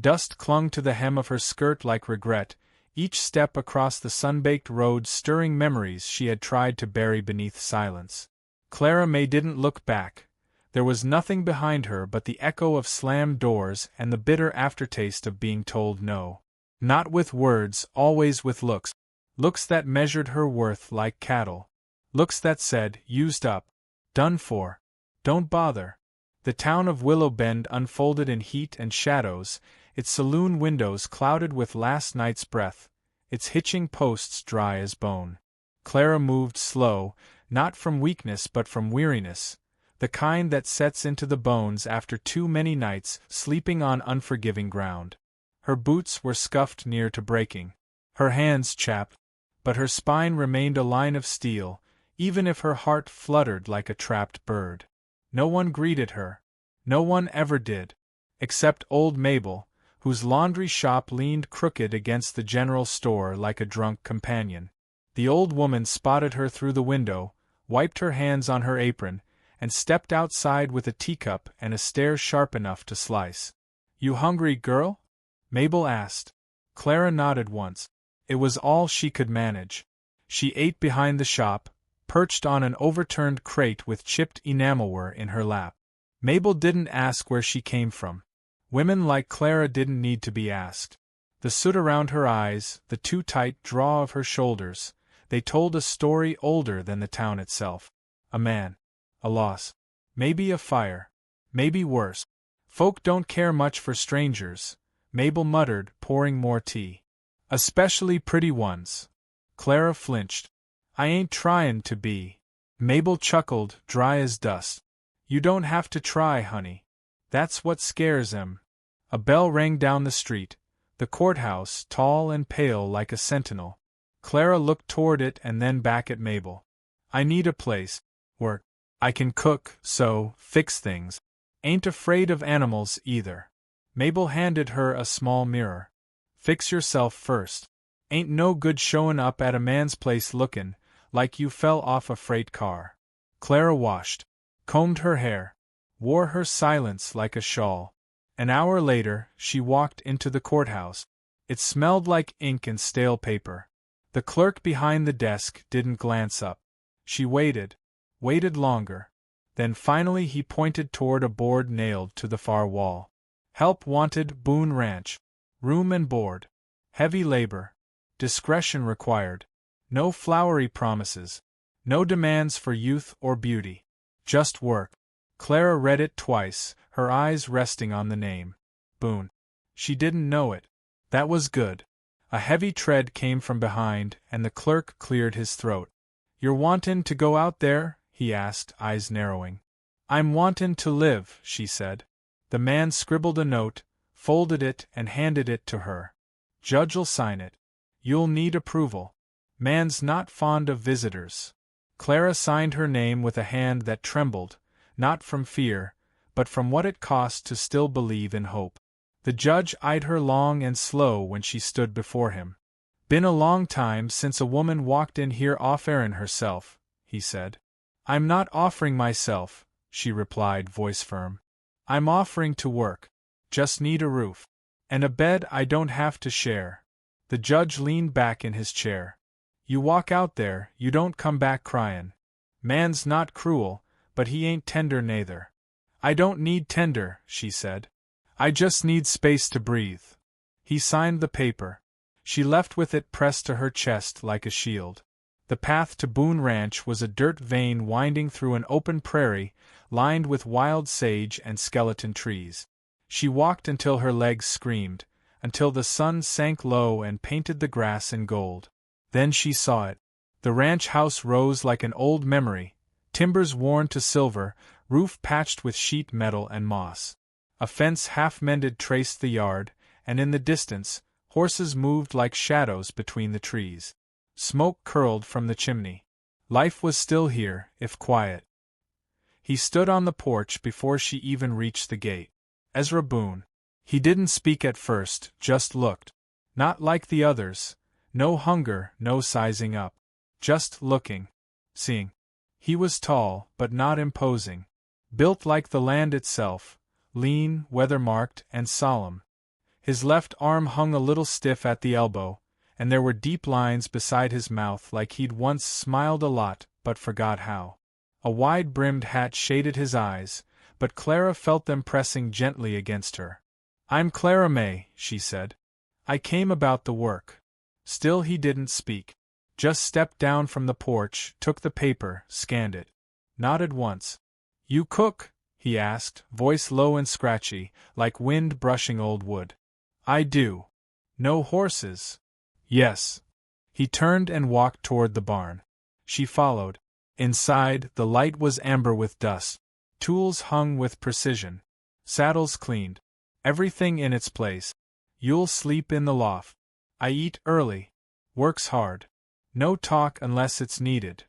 Dust clung to the hem of her skirt like regret, each step across the sun-baked road stirring memories she had tried to bury beneath silence. Clara May didn't look back. There was nothing behind her but the echo of slammed doors and the bitter aftertaste of being told no. Not with words, always with looks. Looks that measured her worth like cattle. Looks that said, used up. Done for. Don't bother. The town of Willow Bend unfolded in heat and shadows, its saloon windows clouded with last night's breath, its hitching posts dry as bone. Clara moved slow, not from weakness but from weariness, the kind that sets into the bones after too many nights sleeping on unforgiving ground. Her boots were scuffed near to breaking. Her hands chapped, but her spine remained a line of steel, even if her heart fluttered like a trapped bird. No one greeted her. No one ever did. Except old Mabel, whose laundry shop leaned crooked against the general store like a drunk companion. The old woman spotted her through the window, wiped her hands on her apron, and stepped outside with a teacup and a stare sharp enough to slice. "You hungry, girl?" Mabel asked. Clara nodded once. It was all she could manage. She ate behind the shop, perched on an overturned crate with chipped enamelware in her lap. Mabel didn't ask where she came from. Women like Clara didn't need to be asked. The soot around her eyes, the too tight draw of her shoulders, they told a story older than the town itself. A man. A loss. Maybe a fire. Maybe worse. Folk don't care much for strangers, Mabel muttered, pouring more tea. Especially pretty ones. Clara flinched. I ain't tryin' to be. Mabel chuckled, dry as dust. You don't have to try, honey. That's what scares 'em. A bell rang down the street, the courthouse, tall and pale like a sentinel. Clara looked toward it and then back at Mabel. I need a place. Work. I can cook, sew, fix things. Ain't afraid of animals either. Mabel handed her a small mirror. Fix yourself first. Ain't no good showin' up at a man's place lookin' like you fell off a freight car. Clara washed, combed her hair, wore her silence like a shawl. An hour later, she walked into the courthouse. It smelled like ink and stale paper. The clerk behind the desk didn't glance up. She waited longer. Then finally he pointed toward a board nailed to the far wall. Help wanted, Boone Ranch. Room and board. Heavy labor. Discretion required. No flowery promises. No demands for youth or beauty. Just work. Clara read it twice, her eyes resting on the name. Boone. She didn't know it. That was good. A heavy tread came from behind, and the clerk cleared his throat. You're wantin' to go out there? He asked, eyes narrowing. I'm wantin' to live, she said. The man scribbled a note, folded it and handed it to her. Judge'll sign it. You'll need approval. Man's not fond of visitors. Clara signed her name with a hand that trembled, not from fear, but from what it cost to still believe in hope. The judge eyed her long and slow when she stood before him. Been a long time since a woman walked in here off-errand herself, he said. I'm not offering myself, she replied, voice firm. I'm offering to work. Just need a roof. And a bed I don't have to share. The judge leaned back in his chair. You walk out there, you don't come back cryin'. Man's not cruel, but he ain't tender neither. I don't need tender, she said. I just need space to breathe. He signed the paper. She left with it pressed to her chest like a shield. The path to Boone Ranch was a dirt vein winding through an open prairie, lined with wild sage and skeleton trees. She walked until her legs screamed, until the sun sank low and painted the grass in gold. Then she saw it. The ranch house rose like an old memory, timbers worn to silver, roof patched with sheet metal and moss. A fence half-mended traced the yard, and in the distance, horses moved like shadows between the trees. Smoke curled from the chimney. Life was still here, if quiet. He stood on the porch before she even reached the gate. Ezra Boone. He didn't speak at first, just looked. Not like the others. No hunger, no sizing up. Just looking. Seeing. He was tall, but not imposing. Built like the land itself, lean, weather-marked, and solemn. His left arm hung a little stiff at the elbow, and there were deep lines beside his mouth like he'd once smiled a lot but forgot how. A wide-brimmed hat shaded his eyes, but Clara felt them pressing gently against her. "I'm Clara May," she said. "I came about the work." Still he didn't speak. Just stepped down from the porch, took the paper, scanned it. Nodded once. "You cook?" he asked, voice low and scratchy, like wind brushing old wood. "I do." "No horses?" "Yes." He turned and walked toward the barn. She followed. Inside, the light was amber with dust. Tools hung with precision. Saddles cleaned. Everything in its place. "You'll sleep in the loft." "I eat early. Works hard. No talk unless it's needed."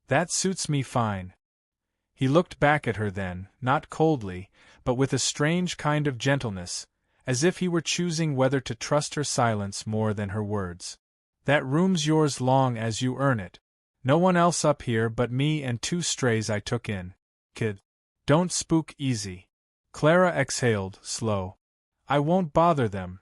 "That suits me fine." He looked back at her then, not coldly, but with a strange kind of gentleness, as if he were choosing whether to trust her silence more than her words. "That room's yours long as you earn it. No one else up here but me and 2 strays I took in. Kid. Don't spook easy." Clara exhaled, slow. "I won't bother them."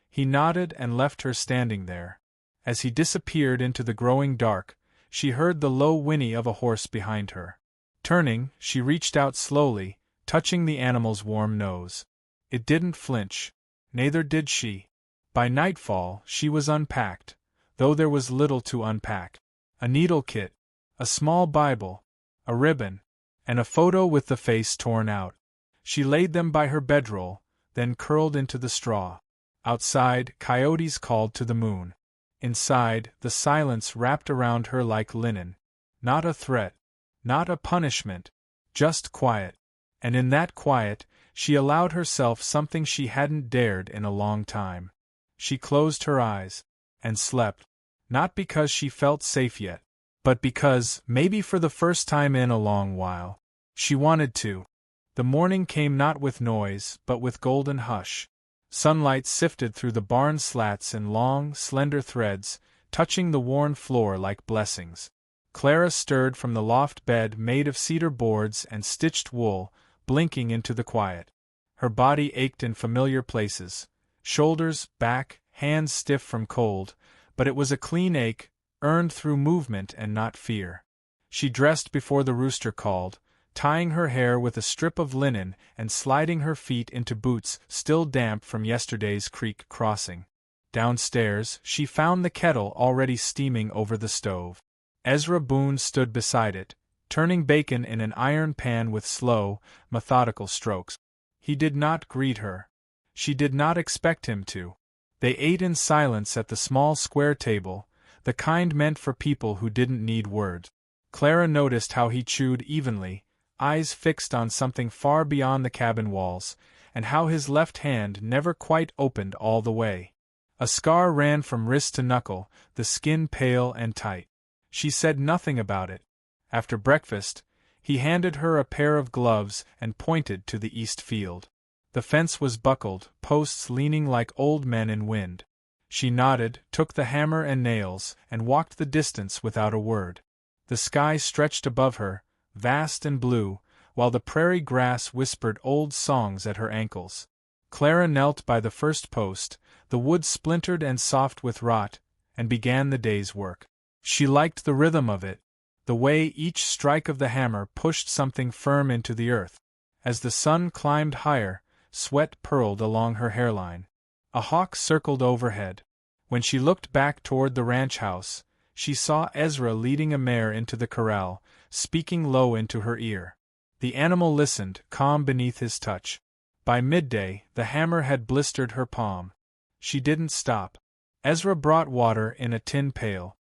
He nodded and left her standing there. As he disappeared into the growing dark, she heard the low whinny of a horse behind her. Turning, she reached out slowly, touching the animal's warm nose. It didn't flinch. Neither did she. By nightfall, she was unpacked, though there was little to unpack. A needle kit, a small Bible, a ribbon, and a photo with the face torn out. She laid them by her bedroll, then curled into the straw. Outside, coyotes called to the moon. Inside, the silence wrapped around her like linen. Not a threat. Not a punishment. Just quiet. And in that quiet, she allowed herself something she hadn't dared in a long time. She closed her eyes. And slept. Not because she felt safe yet, but because, maybe for the first time in a long while, she wanted to. The morning came not with noise, but with golden hush. Sunlight sifted through the barn slats in long, slender threads, touching the worn floor like blessings. Clara stirred from the loft bed made of cedar boards and stitched wool, blinking into the quiet. Her body ached in familiar places, shoulders, back, hands stiff from cold, but it was a clean ache, earned through movement and not fear. She dressed before the rooster called, tying her hair with a strip of linen and sliding her feet into boots still damp from yesterday's creek crossing. Downstairs, she found the kettle already steaming over the stove. Ezra Boone stood beside it, turning bacon in an iron pan with slow, methodical strokes. He did not greet her. She did not expect him to. They ate in silence at the small square table, the kind meant for people who didn't need words. Clara noticed how he chewed evenly, eyes fixed on something far beyond the cabin walls, and how his left hand never quite opened all the way. A scar ran from wrist to knuckle, the skin pale and tight. She said nothing about it. After breakfast, he handed her a pair of gloves and pointed to the east field. The fence was buckled, posts leaning like old men in wind. She nodded, took the hammer and nails, and walked the distance without a word. The sky stretched above her, vast and blue, while the prairie grass whispered old songs at her ankles. Clara knelt by the first post, the wood splintered and soft with rot, and began the day's work. She liked the rhythm of it, the way each strike of the hammer pushed something firm into the earth. As the sun climbed higher, sweat purled along her hairline. A hawk circled overhead. When she looked back toward the ranch house, she saw Ezra leading a mare into the corral, speaking low into her ear. The animal listened, calm beneath his touch. By midday, the hammer had blistered her palm. She didn't stop. Ezra brought water in a tin pail.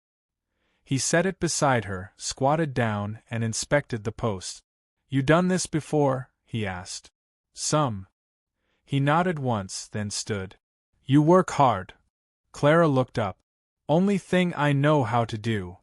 He set it beside her, squatted down, and inspected the post. "You done this before?" he asked. "Some." He nodded once, then stood. "You work hard." Clara looked up. "Only thing I know how to do."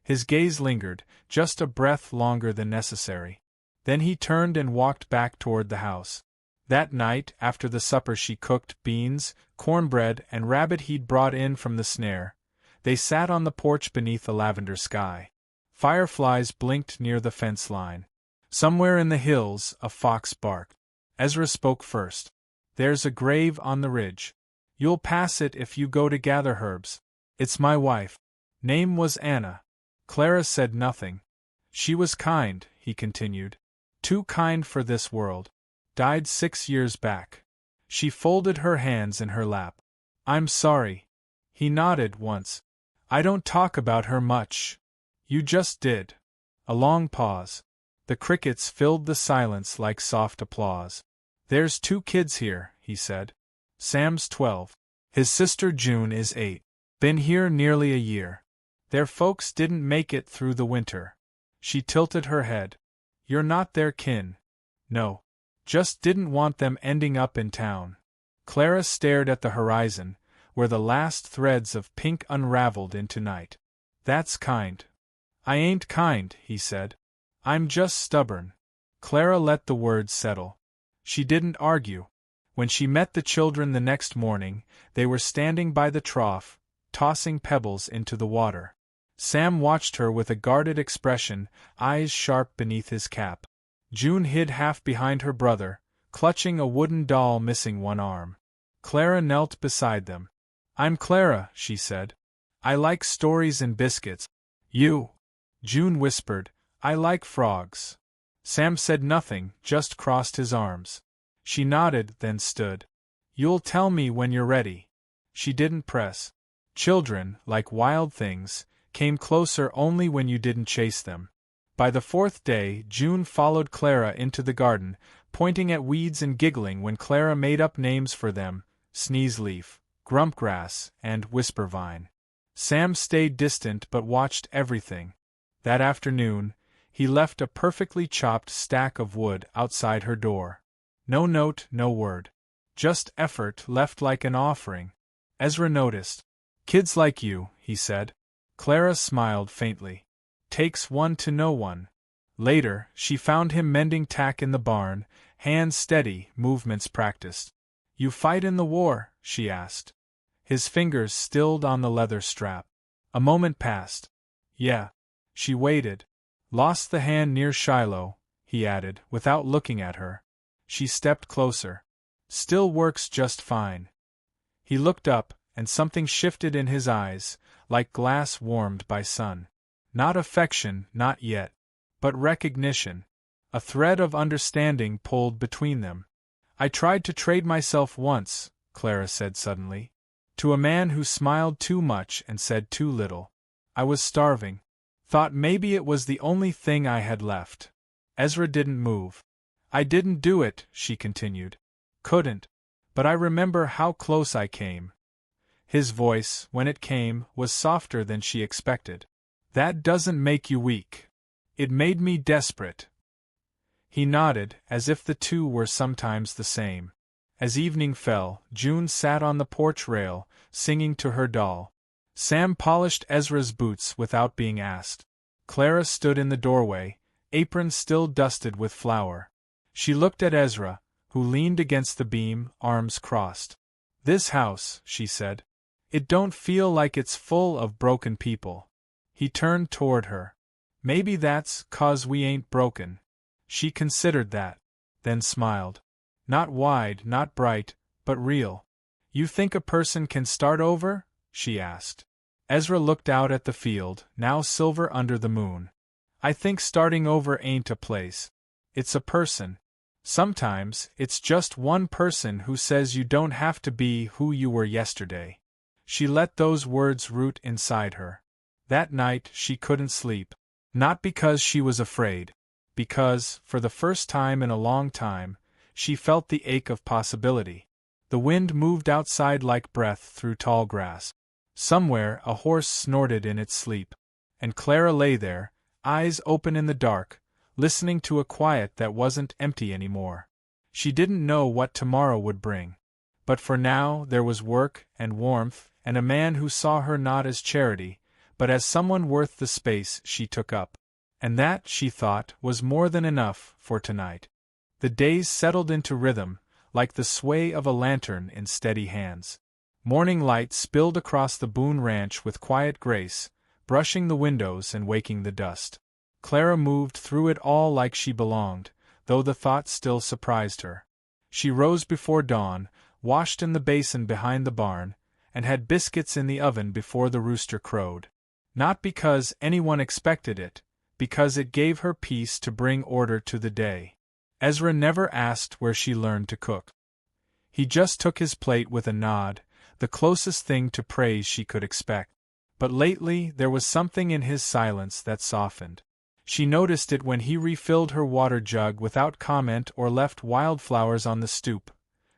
His gaze lingered, just a breath longer than necessary. Then he turned and walked back toward the house. That night, after the supper she cooked, beans, cornbread, and rabbit he'd brought in from the snare. They sat on the porch beneath the lavender sky. Fireflies blinked near the fence line. Somewhere in the hills, a fox barked. Ezra spoke first. There's a grave on the ridge. You'll pass it if you go to gather herbs. It's my wife. Name was Anna. Clara said nothing. She was kind, he continued. Too kind for this world. Died 6 years back. She folded her hands in her lap. I'm sorry. He nodded once. I don't talk about her much. You just did. A long pause. The crickets filled the silence like soft applause. There's 2 kids here, he said. Sam's 12. His sister June is 8. Been here nearly a year. Their folks didn't make it through the winter. She tilted her head. You're not their kin. No. Just didn't want them ending up in town. Clara stared at the horizon, where the last threads of pink unraveled into night. That's kind. I ain't kind, he said. I'm just stubborn. Clara let the words settle. She didn't argue. When she met the children the next morning, they were standing by the trough, tossing pebbles into the water. Sam watched her with a guarded expression, eyes sharp beneath his cap. June hid half behind her brother, clutching a wooden doll missing one arm. Clara knelt beside them. I'm Clara, she said. I like stories and biscuits. You? June whispered, I like frogs. Sam said nothing, just crossed his arms. She nodded, then stood. You'll tell me when you're ready. She didn't press. Children, like wild things, came closer only when you didn't chase them. By the 4th day, June followed Clara into the garden, pointing at weeds and giggling when Clara made up names for them, Sneeze Leaf, Grumpgrass, and Whisper Vine. Sam stayed distant but watched everything. That afternoon, he left a perfectly chopped stack of wood outside her door. No note, no word. Just effort left like an offering. Ezra noticed. Kids like you, he said. Clara smiled faintly. Takes one to know one. Later, she found him mending tack in the barn, hands steady, movements practiced. You fight in the war? She asked. His fingers stilled on the leather strap. A moment passed. Yeah. She waited. Lost the hand near Shiloh, he added, without looking at her. She stepped closer. Still works just fine. He looked up, and something shifted in his eyes, like glass warmed by sun. Not affection, not yet. But recognition. A thread of understanding pulled between them. I tried to trade myself once, Clara said suddenly. To a man who smiled too much and said too little. I was starving. Thought maybe it was the only thing I had left. Ezra didn't move. I didn't do it, she continued. Couldn't. But I remember how close I came. His voice, when it came, was softer than she expected. That doesn't make you weak. It made me desperate. He nodded, as if the two were sometimes the same. As evening fell, June sat on the porch rail, singing to her doll. Sam polished Ezra's boots without being asked. Clara stood in the doorway, apron still dusted with flour. She looked at Ezra, who leaned against the beam, arms crossed. This house, she said. It don't feel like it's full of broken people. He turned toward her. Maybe that's 'cause we ain't broken. She considered that, then smiled. Not wide, not bright, but real. You think a person can start over? She asked. Ezra looked out at the field, now silver under the moon. I think starting over ain't a place. It's a person. Sometimes, it's just one person who says you don't have to be who you were yesterday. She let those words root inside her. That night, she couldn't sleep. Not because she was afraid. Because, for the first time in a long time, she felt the ache of possibility. The wind moved outside like breath through tall grass. Somewhere, a horse snorted in its sleep. And Clara lay there, eyes open in the dark, listening to a quiet that wasn't empty anymore. She didn't know what tomorrow would bring. But for now, there was work, and warmth, and a man who saw her not as charity, but as someone worth the space she took up. And that, she thought, was more than enough for tonight. The days settled into rhythm, like the sway of a lantern in steady hands. Morning light spilled across the Boone ranch with quiet grace, brushing the windows and waking the dust. Clara moved through it all like she belonged, though the thought still surprised her. She rose before dawn, washed in the basin behind the barn, and had biscuits in the oven before the rooster crowed. Not because anyone expected it, because it gave her peace to bring order to the day. Ezra never asked where she learned to cook. He just took his plate with a nod, the closest thing to praise she could expect. But lately there was something in his silence that softened. She noticed it when he refilled her water jug without comment or left wildflowers on the stoop.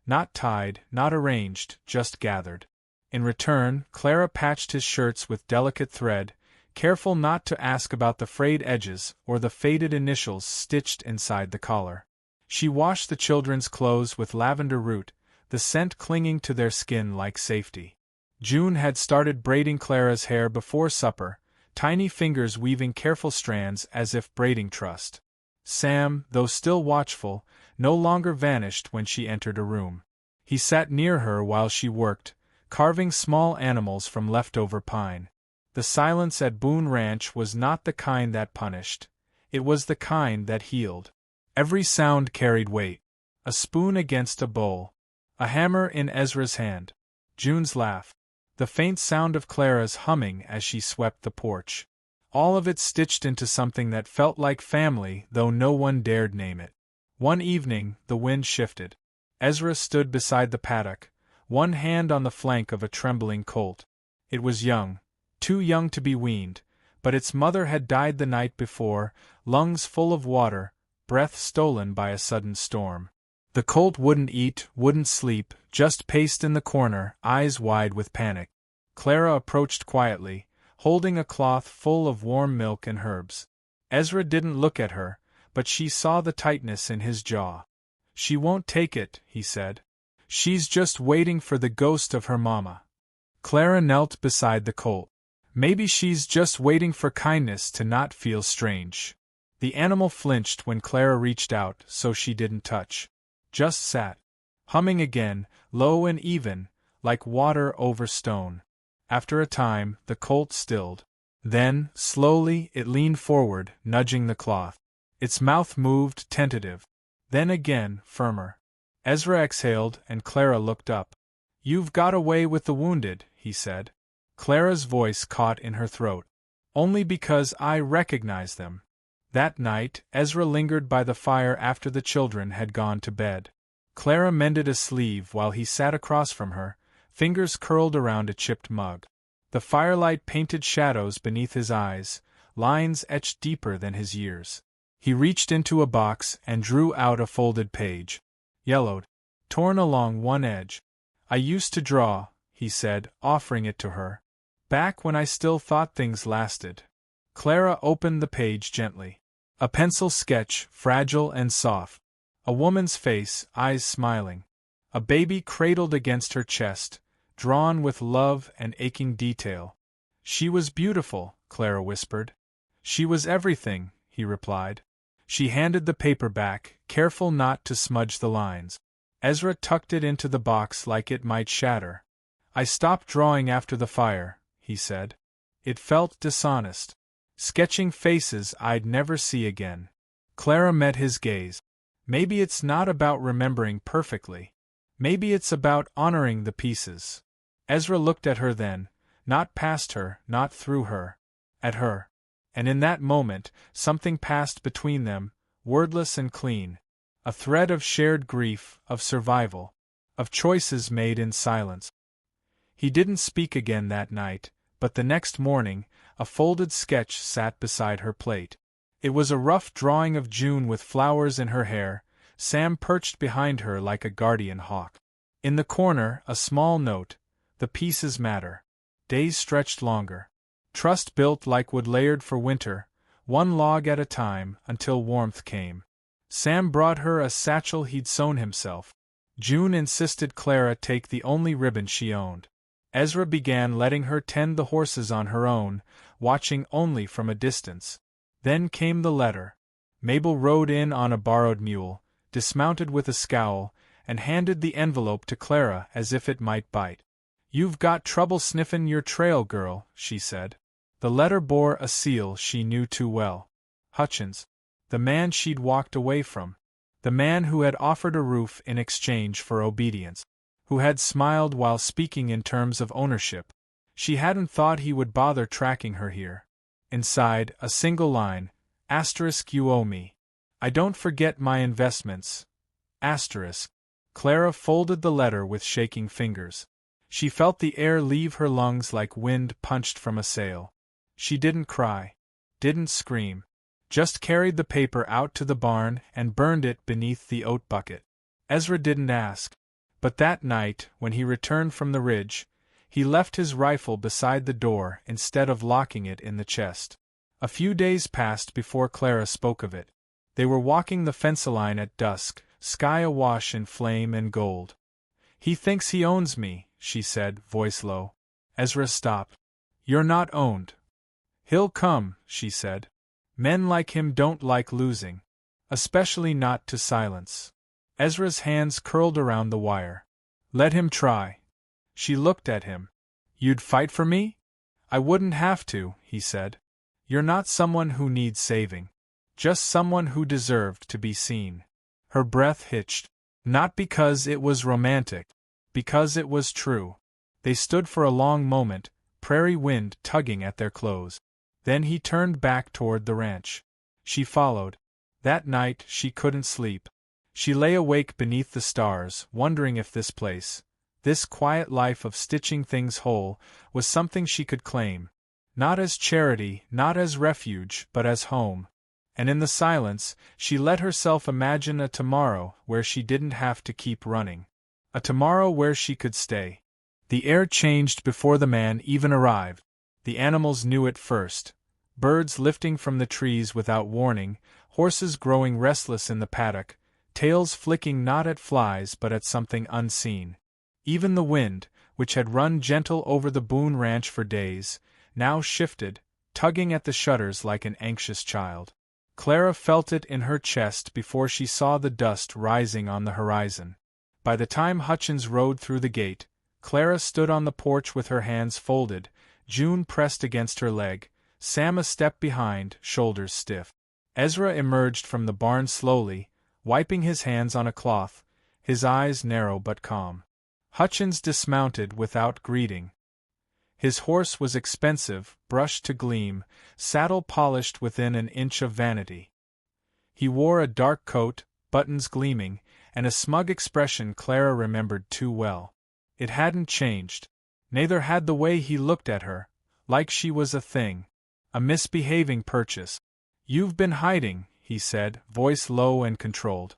Not tied, not arranged, just gathered. In return, Clara patched his shirts with delicate thread, careful not to ask about the frayed edges or the faded initials stitched inside the collar. She washed the children's clothes with lavender root, the scent clinging to their skin like safety. June had started braiding Clara's hair before supper, tiny fingers weaving careful strands as if braiding trust. Sam, though still watchful, no longer vanished when she entered a room. He sat near her while she worked, carving small animals from leftover pine. The silence at Boone Ranch was not the kind that punished. It was the kind that healed. Every sound carried weight. A spoon against a bowl. A hammer in Ezra's hand. June's laugh. The faint sound of Clara's humming as she swept the porch. All of it stitched into something that felt like family, though no one dared name it. One evening, the wind shifted. Ezra stood beside the paddock, one hand on the flank of a trembling colt. It was young, too young to be weaned, but its mother had died the night before, lungs full of water, breath stolen by a sudden storm. The colt wouldn't eat, wouldn't sleep, just paced in the corner, eyes wide with panic. Clara approached quietly, holding a cloth full of warm milk and herbs. Ezra didn't look at her, but she saw the tightness in his jaw. "She won't take it," he said. "She's just waiting for the ghost of her mama." Clara knelt beside the colt. "Maybe she's just waiting for kindness to not feel strange." The animal flinched when Clara reached out, so she didn't touch. Just sat, humming again, low and even, like water over stone. After a time, the colt stilled. Then, slowly, it leaned forward, nudging the cloth. Its mouth moved, tentative. Then again, firmer. Ezra exhaled, and Clara looked up. "You've got away with the wounded," he said. Clara's voice caught in her throat. "Only because I recognize them." That night, Ezra lingered by the fire after the children had gone to bed. Clara mended a sleeve while he sat across from her, fingers curled around a chipped mug. The firelight painted shadows beneath his eyes, lines etched deeper than his years. He reached into a box and drew out a folded page. Yellowed, torn along one edge. "I used to draw," he said, offering it to her. "Back when I still thought things lasted." Clara opened the page gently. A pencil sketch, fragile and soft. A woman's face, eyes smiling. A baby cradled against her chest, drawn with love and aching detail. "She was beautiful," Clara whispered. "She was everything," he replied. She handed the paper back, careful not to smudge the lines. Ezra tucked it into the box like it might shatter. "I stopped drawing after the fire," he said. It felt dishonest. Sketching faces I'd never see again. Clara met his gaze. "Maybe it's not about remembering perfectly. Maybe it's about honoring the pieces." Ezra looked at her then, not past her, not through her. At her. And in that moment, something passed between them, wordless and clean. A thread of shared grief, of survival, of choices made in silence. He didn't speak again that night, but the next morning, a folded sketch sat beside her plate. It was a rough drawing of June with flowers in her hair, Sam perched behind her like a guardian hawk. In the corner, a small note, "The pieces matter." Days stretched longer. Trust built like wood layered for winter, one log at a time, until warmth came. Sam brought her a satchel he'd sewn himself. June insisted Clara take the only ribbon she owned. Ezra began letting her tend the horses on her own, watching only from a distance. Then came the letter. Mabel rode in on a borrowed mule, dismounted with a scowl, and handed the envelope to Clara as if it might bite. "You've got trouble sniffin' your trail, girl," she said. The letter bore a seal she knew too well. Hutchins. The man she'd walked away from. The man who had offered a roof in exchange for obedience. Who had smiled while speaking in terms of ownership. She hadn't thought he would bother tracking her here. Inside, a single line, * you owe me. I don't forget my investments. *. Clara folded the letter with shaking fingers. She felt the air leave her lungs like wind punched from a sail. She didn't cry. Didn't scream. Just carried the paper out to the barn and burned it beneath the oat bucket. Ezra didn't ask. But that night, when he returned from the ridge, he left his rifle beside the door instead of locking it in the chest. A few days passed before Clara spoke of it. They were walking the fence line at dusk, sky awash in flame and gold. "He thinks he owns me," she said, voice low. Ezra stopped. "You're not owned." "He'll come," she said. "Men like him don't like losing. Especially not to silence." Ezra's hands curled around the wire. "Let him try." She looked at him. "You'd fight for me?" "I wouldn't have to," he said. "You're not someone who needs saving. Just someone who deserved to be seen." Her breath hitched. Not because it was romantic. Because it was true. They stood for a long moment, prairie wind tugging at their clothes. Then he turned back toward the ranch. She followed. That night she couldn't sleep. She lay awake beneath the stars, wondering if this place, this quiet life of stitching things whole, was something she could claim. Not as charity, not as refuge, but as home. And in the silence, she let herself imagine a tomorrow where she didn't have to keep running. A tomorrow where she could stay. The air changed before the man even arrived. The animals knew it first. Birds lifting from the trees without warning, horses growing restless in the paddock, tails flicking not at flies but at something unseen. Even the wind, which had run gentle over the Boone ranch for days, now shifted, tugging at the shutters like an anxious child. Clara felt it in her chest before she saw the dust rising on the horizon. By the time Hutchins rode through the gate, Clara stood on the porch with her hands folded, June pressed against her leg, Sam a step behind, shoulders stiff. Ezra emerged from the barn slowly, wiping his hands on a cloth, his eyes narrow but calm. Hutchins dismounted without greeting. His horse was expensive, brushed to gleam, saddle polished within an inch of vanity. He wore a dark coat, buttons gleaming, and a smug expression Clara remembered too well. It hadn't changed. Neither had the way he looked at her, like she was a thing. A misbehaving purchase. "You've been hiding," he said, voice low and controlled.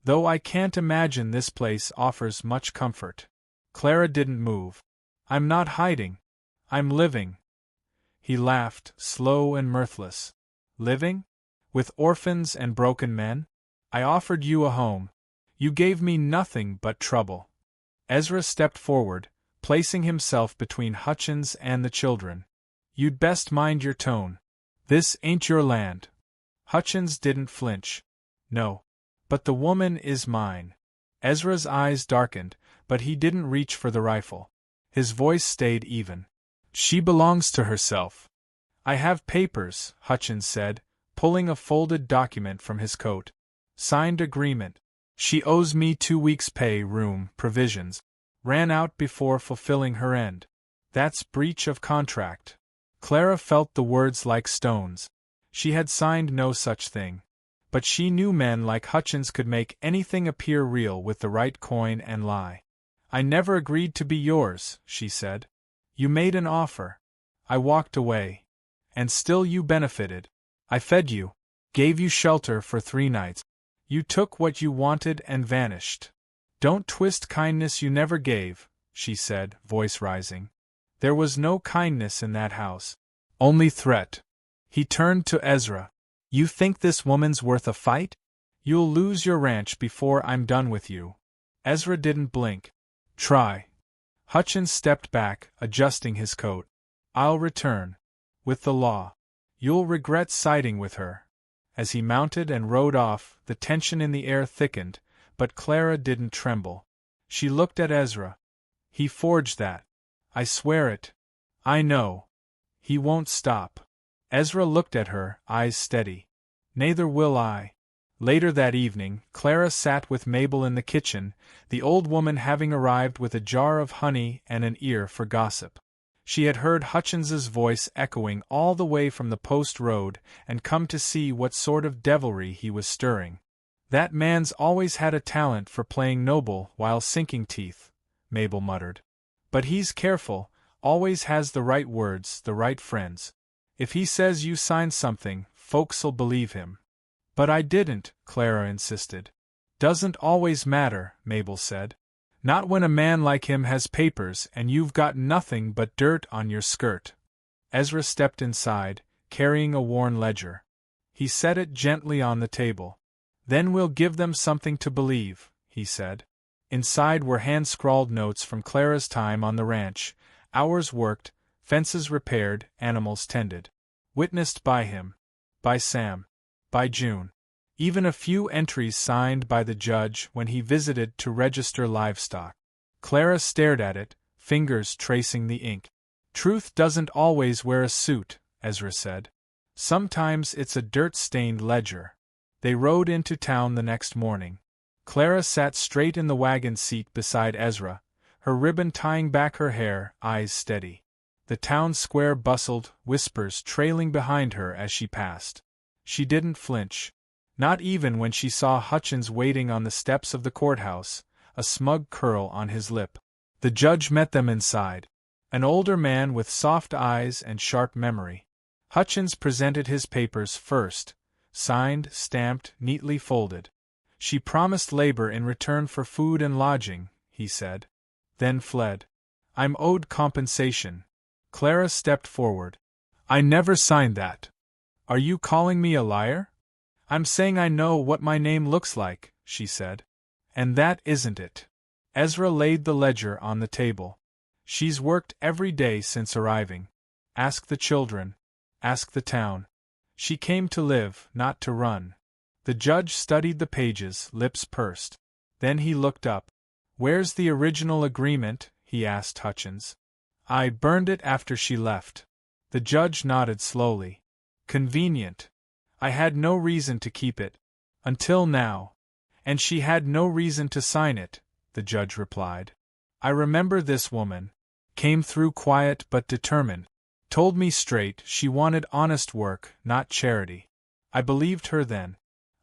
"Though I can't imagine this place offers much comfort." Clara didn't move. "I'm not hiding. I'm living." He laughed, slow and mirthless. "Living? With orphans and broken men? I offered you a home. You gave me nothing but trouble." Ezra stepped forward, placing himself between Hutchins and the children. "You'd best mind your tone. This ain't your land." Hutchins didn't flinch. "No. But the woman is mine." Ezra's eyes darkened, but he didn't reach for the rifle. His voice stayed even. "She belongs to herself." "I have papers," Hutchins said, pulling a folded document from his coat. "Signed agreement. She owes me 2 weeks' pay, room, provisions. Ran out before fulfilling her end. That's breach of contract." Clara felt the words like stones. She had signed no such thing. But she knew men like Hutchins could make anything appear real with the right coin and lie. "I never agreed to be yours," she said. "You made an offer. I walked away. And still you benefited. I fed you, gave you shelter for 3 nights. You took what you wanted and vanished. Don't twist kindness you never gave," she said, voice rising. "There was no kindness in that house. Only threat." He turned to Ezra. "You think this woman's worth a fight? You'll lose your ranch before I'm done with you." Ezra didn't blink. "Try." Hutchins stepped back, adjusting his coat. "I'll return. With the law. You'll regret siding with her." As he mounted and rode off, the tension in the air thickened, but Clara didn't tremble. She looked at Ezra. "He forged that. I swear it. I know. He won't stop." Ezra looked at her, eyes steady. "Neither will I." Later that evening, Clara sat with Mabel in the kitchen, the old woman having arrived with a jar of honey and an ear for gossip. She had heard Hutchins's voice echoing all the way from the post road and come to see what sort of devilry he was stirring. "That man's always had a talent for playing noble while sinking teeth," Mabel muttered. "But he's careful, always has the right words, the right friends. If he says you signed something, folks'll believe him." "But I didn't," Clara insisted. "Doesn't always matter," Mabel said. "Not when a man like him has papers and you've got nothing but dirt on your skirt." Ezra stepped inside, carrying a worn ledger. He set it gently on the table. "Then we'll give them something to believe," he said. Inside were hand-scrawled notes from Clara's time on the ranch, hours worked, fences repaired, animals tended. Witnessed by him. By Sam. By June. Even a few entries signed by the judge when he visited to register livestock. Clara stared at it, fingers tracing the ink. "Truth doesn't always wear a suit," Ezra said. "Sometimes it's a dirt-stained ledger." They rode into town the next morning. Clara sat straight in the wagon seat beside Ezra, her ribbon tying back her hair, eyes steady. The town square bustled, whispers trailing behind her as she passed. She didn't flinch. Not even when she saw Hutchins waiting on the steps of the courthouse, a smug curl on his lip. The judge met them inside. An older man with soft eyes and sharp memory. Hutchins presented his papers first, signed, stamped, neatly folded. "She promised labor in return for food and lodging," he said. Then fled. "I'm owed compensation." Clara stepped forward. "I never signed that." "Are you calling me a liar?" "I'm saying I know what my name looks like," she said. "And that isn't it." Ezra laid the ledger on the table. "She's worked every day since arriving. Ask the children. Ask the town. She came to live, not to run." The judge studied the pages, lips pursed. Then he looked up. "Where's the original agreement?" he asked Hutchins. "I burned it after she left." The judge nodded slowly. "Convenient. I had no reason to keep it. Until now. And she had no reason to sign it," the judge replied. "I remember this woman. Came through quiet but determined. Told me straight she wanted honest work, not charity. I believed her then.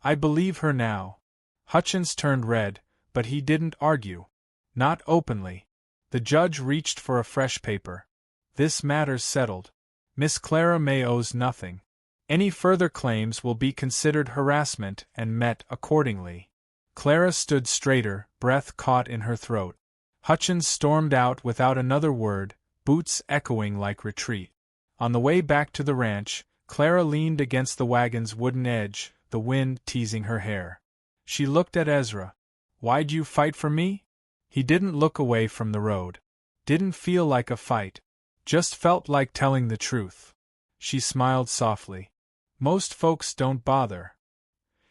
I believe her now." Hutchins turned red, but he didn't argue. Not openly. The judge reached for a fresh paper. "This matter's settled. Miss Clara May owes nothing. Any further claims will be considered harassment and met accordingly." Clara stood straighter, breath caught in her throat. Hutchins stormed out without another word, boots echoing like retreat. On the way back to the ranch, Clara leaned against the wagon's wooden edge, the wind teasing her hair. She looked at Ezra. "Why'd you fight for me?" He didn't look away from the road. Didn't feel like a fight. Just felt like telling the truth. She smiled softly. "Most folks don't bother."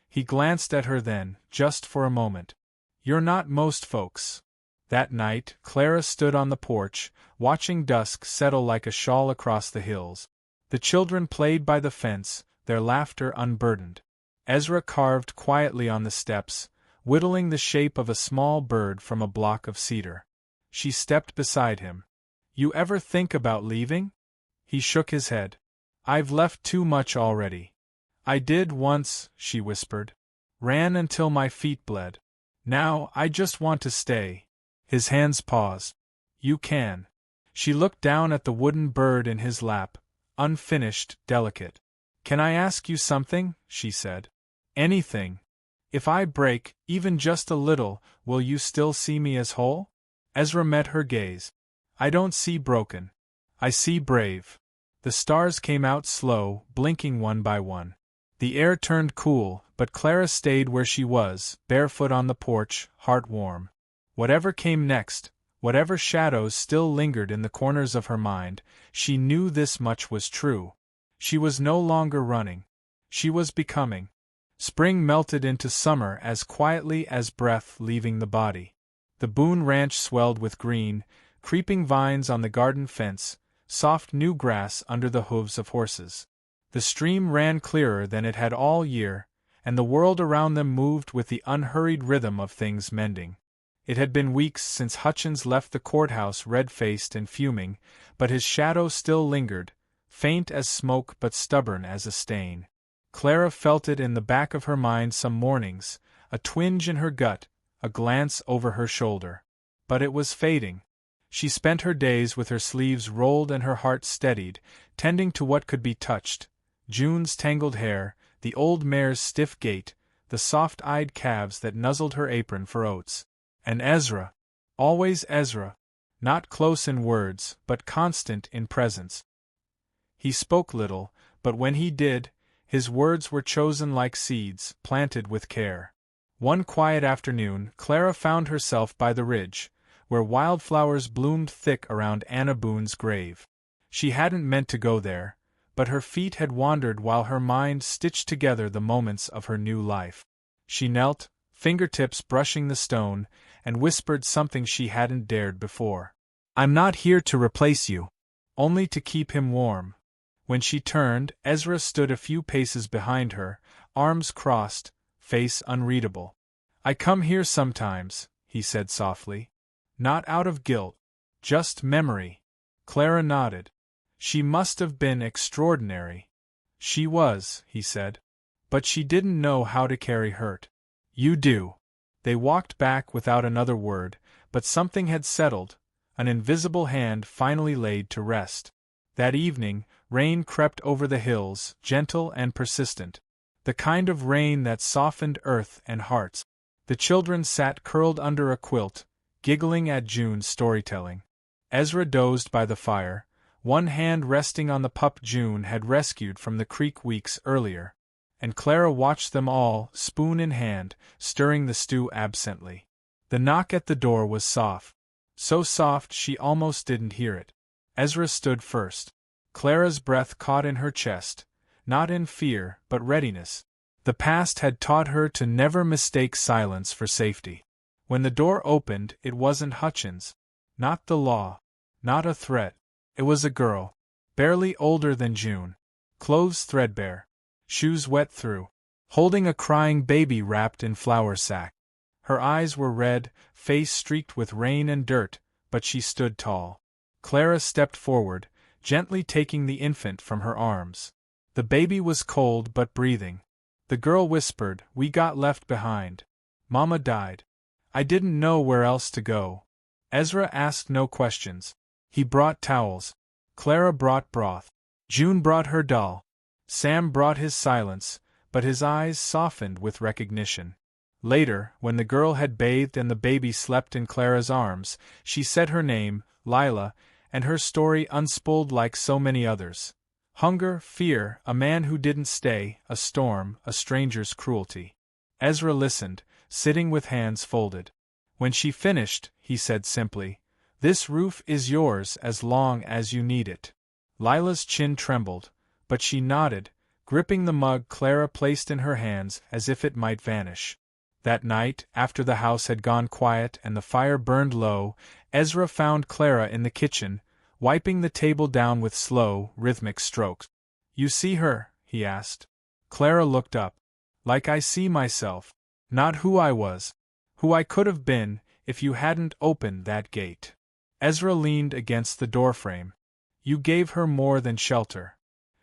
He glanced at her then, just for a moment. "You're not most folks." That night, Clara stood on the porch, watching dusk settle like a shawl across the hills. The children played by the fence, their laughter unburdened. Ezra carved quietly on the steps, whittling the shape of a small bird from a block of cedar. She stepped beside him. "You ever think about leaving?" He shook his head. "I've left too much already." "I did once," she whispered. "Ran until my feet bled. Now I just want to stay." His hands paused. "You can." She looked down at the wooden bird in his lap, unfinished, delicate. "Can I ask you something?" she said. "Anything. If I break, even just a little, will you still see me as whole?" Ezra met her gaze. "I don't see broken. I see brave." The stars came out slow, blinking one by one. The air turned cool, but Clara stayed where she was, barefoot on the porch, heart warm. Whatever came next, whatever shadows still lingered in the corners of her mind, she knew this much was true. She was no longer running. She was becoming. Spring melted into summer as quietly as breath leaving the body. The Boone Ranch swelled with green, creeping vines on the garden fence, soft new grass under the hooves of horses. The stream ran clearer than it had all year, and the world around them moved with the unhurried rhythm of things mending. It had been weeks since Hutchins left the courthouse red-faced and fuming, but his shadow still lingered, faint as smoke but stubborn as a stain. Clara felt it in the back of her mind some mornings, a twinge in her gut, a glance over her shoulder. But it was fading. She spent her days with her sleeves rolled and her heart steadied, tending to what could be touched: June's tangled hair, the old mare's stiff gait, the soft-eyed calves that nuzzled her apron for oats. And Ezra. Always Ezra. Not close in words, but constant in presence. He spoke little, but when he did, his words were chosen like seeds, planted with care. One quiet afternoon, Clara found herself by the ridge, where wildflowers bloomed thick around Anna Boone's grave. She hadn't meant to go there, but her feet had wandered while her mind stitched together the moments of her new life. She knelt, fingertips brushing the stone, and whispered something she hadn't dared before. "I'm not here to replace you. Only to keep him warm." When she turned, Ezra stood a few paces behind her, arms crossed, face unreadable. "I come here sometimes," he said softly. "Not out of guilt. Just memory." Clara nodded. She must have been extraordinary. She was, he said. But she didn't know how to carry hurt. "You do." They walked back without another word, but something had settled, an invisible hand finally laid to rest. That evening, rain crept over the hills, gentle and persistent. The kind of rain that softened earth and hearts. The children sat curled under a quilt, giggling at June's storytelling. Ezra dozed by the fire, one hand resting on the pup June had rescued from the creek weeks earlier. And Clara watched them all, spoon in hand, stirring the stew absently. The knock at the door was soft. So soft she almost didn't hear it. Ezra stood first. Clara's breath caught in her chest, not in fear, but readiness. The past had taught her to never mistake silence for safety. When the door opened, it wasn't Hutchins. Not the law. Not a threat. It was a girl. Barely older than June. Clothes threadbare. Shoes wet through. Holding a crying baby wrapped in flour sack. Her eyes were red, face streaked with rain and dirt, but she stood tall. Clara stepped forward, gently taking the infant from her arms. The baby was cold but breathing. The girl whispered, "We got left behind. Mama died. I didn't know where else to go." Ezra asked no questions. He brought towels. Clara brought broth. June brought her doll. Sam brought his silence, but his eyes softened with recognition. Later, when the girl had bathed and the baby slept in Clara's arms, she said her name, Lila, and her story unspooled like so many others. Hunger, fear, a man who didn't stay, a storm, a stranger's cruelty. Ezra listened, sitting with hands folded. When she finished, he said simply, "This roof is yours as long as you need it." Lila's chin trembled, but she nodded, gripping the mug Clara placed in her hands as if it might vanish. That night, after the house had gone quiet and the fire burned low, Ezra found Clara in the kitchen, wiping the table down with slow, rhythmic strokes. "You see her?" he asked. Clara looked up. "Like I see myself. Not who I was. Who I could have been, if you hadn't opened that gate." Ezra leaned against the doorframe. "You gave her more than shelter."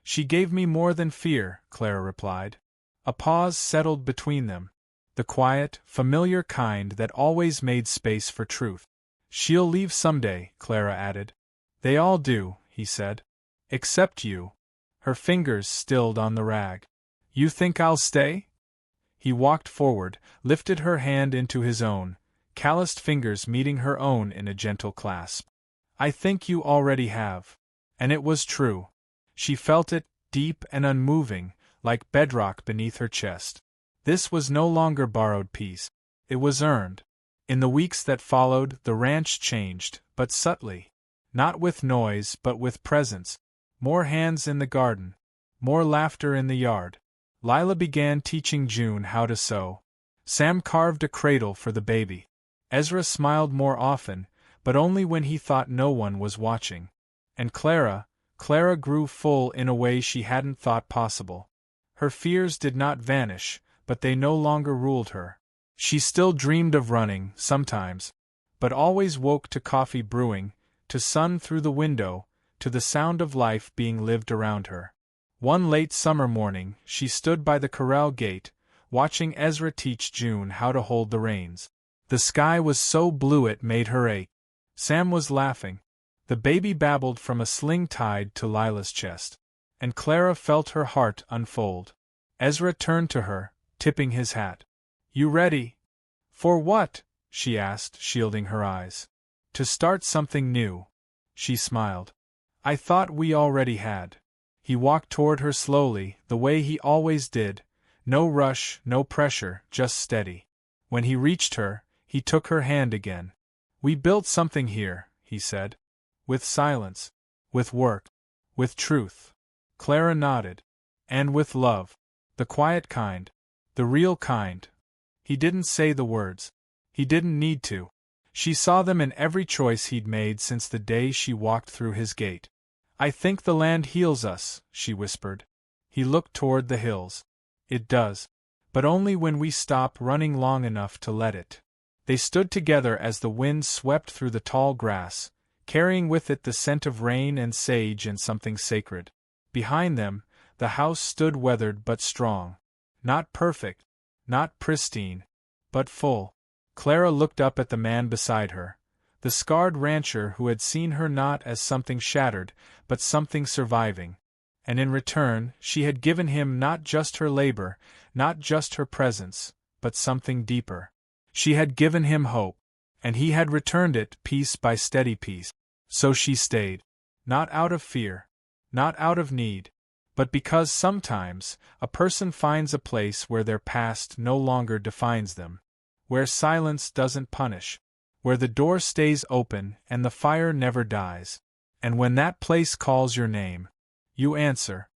"She gave me more than fear," Clara replied. A pause settled between them. The quiet, familiar kind that always made space for truth. "She'll leave someday," Clara added. "They all do," he said. "Except you." Her fingers stilled on the rag. "You think I'll stay?" He walked forward, lifted her hand into his own, calloused fingers meeting her own in a gentle clasp. "I think you already have." And it was true. She felt it, deep and unmoving, like bedrock beneath her chest. This was no longer borrowed peace. It was earned. In the weeks that followed, the ranch changed, but subtly. Not with noise, but with presence. More hands in the garden. More laughter in the yard. Lila began teaching June how to sew. Sam carved a cradle for the baby. Ezra smiled more often, but only when he thought no one was watching. And Clara grew full in a way she hadn't thought possible. Her fears did not vanish, but they no longer ruled her. She still dreamed of running, sometimes, but always woke to coffee brewing, to sun through the window, to the sound of life being lived around her. One late summer morning, she stood by the corral gate, watching Ezra teach June how to hold the reins. The sky was so blue it made her ache. Sam was laughing. The baby babbled from a sling tied to Lila's chest. And Clara felt her heart unfold. Ezra turned to her, tipping his hat. "You ready?" "For what?" she asked, shielding her eyes. "To start something new." She smiled. "I thought we already had." He walked toward her slowly, the way he always did. No rush, no pressure, just steady. When he reached her, he took her hand again. "We built something here," he said. "With silence. With work. With truth." Clara nodded. "And with love. The quiet kind. The real kind." He didn't say the words. He didn't need to. She saw them in every choice he'd made since the day she walked through his gate. "I think the land heals us," she whispered. He looked toward the hills. "It does. But only when we stop running long enough to let it." They stood together as the wind swept through the tall grass, carrying with it the scent of rain and sage and something sacred. Behind them, the house stood weathered but strong. Not perfect, not pristine, but full. Clara looked up at the man beside her, the scarred rancher who had seen her not as something shattered, but something surviving. And in return, she had given him not just her labor, not just her presence, but something deeper. She had given him hope, and he had returned it piece by steady piece. So she stayed. Not out of fear, not out of need, but because sometimes a person finds a place where their past no longer defines them. Where silence doesn't punish. Where the door stays open and the fire never dies. And when that place calls your name, you answer.